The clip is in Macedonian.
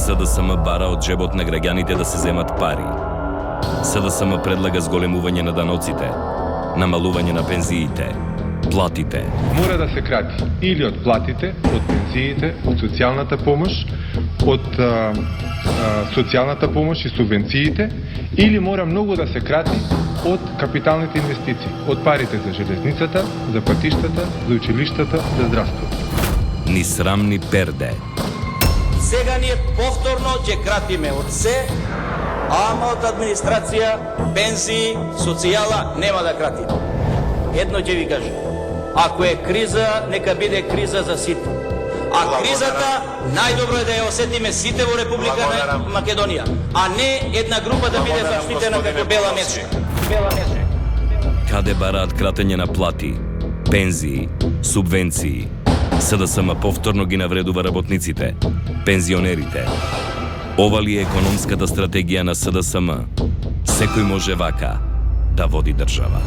СДСМ бара од джебот на граѓаните да се земат пари. СДСМ предлага зголемување на даноците, намалување на пензиите, платите. Мора да се крати или од платите, од пензиите, од социјалната помош, од социјалната помош и субвенциите, или мора многу да се крати од капиталните инвестиции, од парите за железницата, за патиштата, за училиштата, за здравството. Ни срам ни перде. Сега ние повторно ќе кратиме од се, ама од администрација, пензии, социјала нема да кратиме. Едно ќе ви кажам. Ако е криза, нека биде криза за сите. А кризата најдобро е да ја осетиме сите во Република на Македонија, а не една група да биде заштитена како бела мечка. Каде бараат кратење на плати, пензии, субвенции. СДСМ повторно ги навредува работниците, пензионерите. Ова ли е економската стратегија на СДСМ? Секој може вака да води држава.